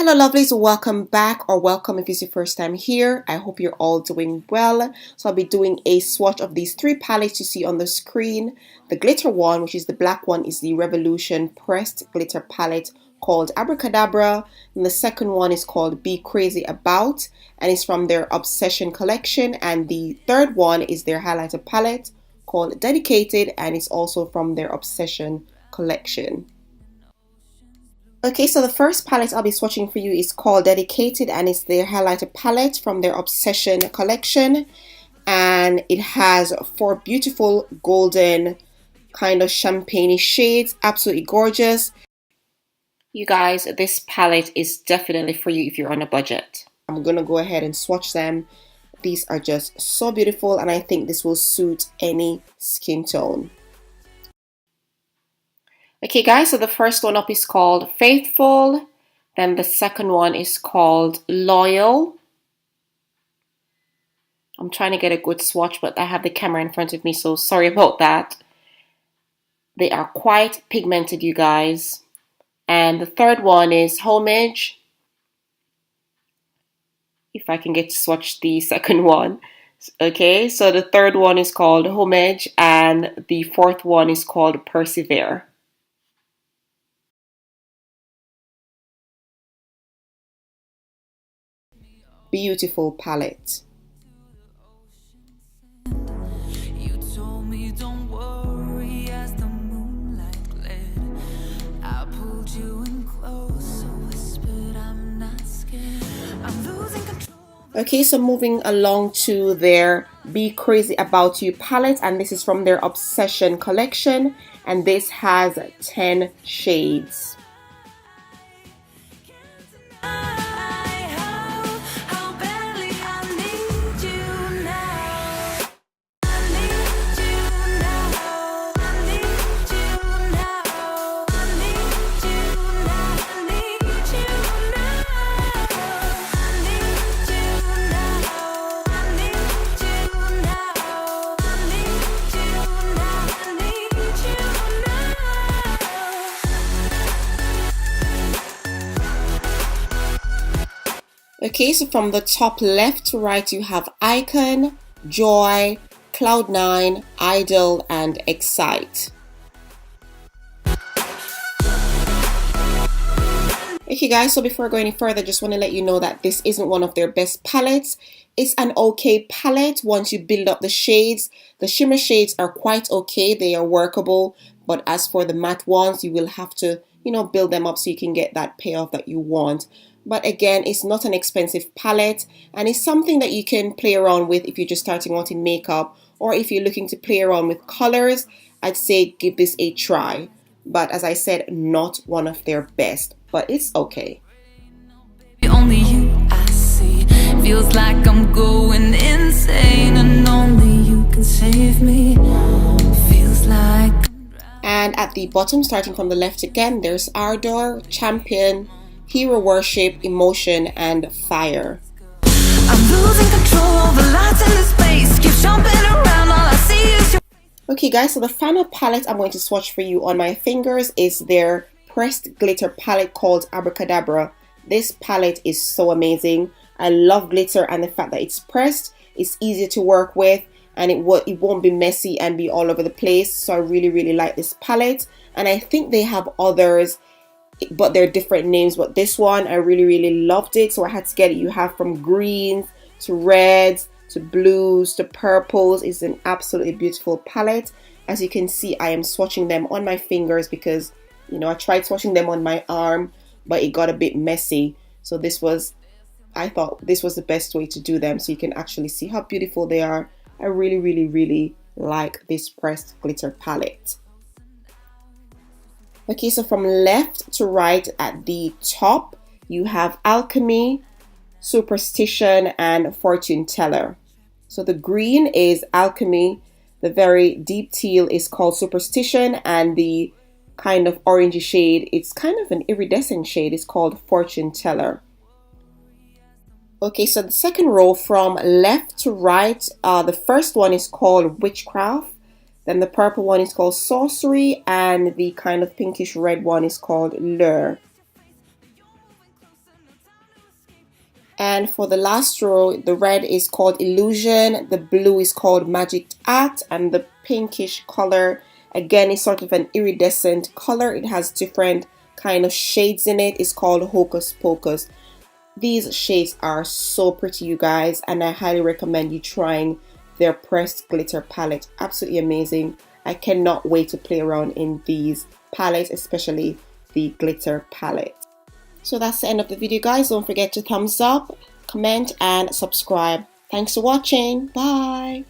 Hello lovelies, welcome back, or welcome if it's your first time here. I hope you're all doing well. So I'll be doing a swatch of these three palettes you see on the screen. The glitter one, which is the black one, is the Revolution pressed glitter palette called Abracadabra, and the second one is called Be Crazy About, and it's from their Obsession collection, and the third one is their highlighter palette called Dedicated, and it's also from their Obsession collection. Okay, so the first palette I'll be swatching for you is called Dedicated, and it's their highlighter palette from their Obsession collection, and it has four beautiful golden kind of champagne shades. Absolutely gorgeous. You guys, this palette is definitely for you if you're on a budget. I'm gonna go ahead and swatch them. These are just so beautiful, and I think this will suit any skin tone. Okay guys, so the first one up is called Faithful, then the second one is called Loyal. I'm trying to get a good swatch, but I have the camera in front of me, so sorry about that. They are quite pigmented, you guys. And the third one is Homage. If I can get to swatch the second one. Okay, so the third one is called Homage, and the fourth one is called Persevere. Beautiful palette. You told me don't worry as the moonlight gled. I pulled you in close, so whispered I'm not scared. I'm losing control. Okay, so moving along to their Be Crazy About You palette, and this is from their Obsession collection, and this has 10 shades. Okay, so from the top left to right, you have Icon, Joy, Cloud9, Idol, and Excite. Okay guys, so before I go any further, just want to let you know that this isn't one of their best palettes. It's an okay palette once you build up the shades. The shimmer shades are quite okay, they are workable, but as for the matte ones, you will have to, build them up so you can get that payoff that you want. But again, it's not an expensive palette, and it's something that you can play around with if you're just starting out in makeup, or if you're looking to play around with colors. I'd say give this a try. But as I said, not one of their best, but it's okay. Only you I see. Feels like I'm going insane, and only you can save me. Feels like. And at the bottom, starting from the left again, there's Ardor, Champion, Hero Worship, Emotion, and Fire. I'm losing control of the lights in this place. Keep jumping around, all I see is your. Okay guys, so the final palette I'm going to swatch for you on my fingers is their pressed glitter palette called Abracadabra. This palette is so amazing. I love glitter, and the fact that it's pressed, it's easier to work with, and it won't be messy and be all over the place. So I really like this palette, and I think they have others, but they're different names. But this one, I really loved it, so I had to get it. You have from greens to reds to blues to purples. It's an absolutely beautiful palette. As you can see, I am swatching them on my fingers because I tried swatching them on my arm, but it got a bit messy. So I thought this was the best way to do them, so you can actually see how beautiful they are. I really like this pressed glitter palette. Okay, so from left to right at the top, you have Alchemy, Superstition, and Fortune Teller. So the green is Alchemy, the very deep teal is called Superstition, and the kind of orangey shade, it's kind of an iridescent shade, is called Fortune Teller. Okay, so the second row from left to right, the first one is called Witchcraft. Then the purple one is called Sorcery, and the kind of pinkish red one is called Lure. And for the last row, the red is called Illusion, the blue is called Magic Act, and the pinkish color, again, is sort of an iridescent color. It has different kind of shades in it. It's called Hocus Pocus. These shades are so pretty, you guys, and I highly recommend you trying their pressed glitter palette. Absolutely amazing. I cannot wait to play around in these palettes, especially the glitter palette. So that's the end of the video, guys. Don't forget to thumbs up, comment, and subscribe. Thanks for watching. Bye.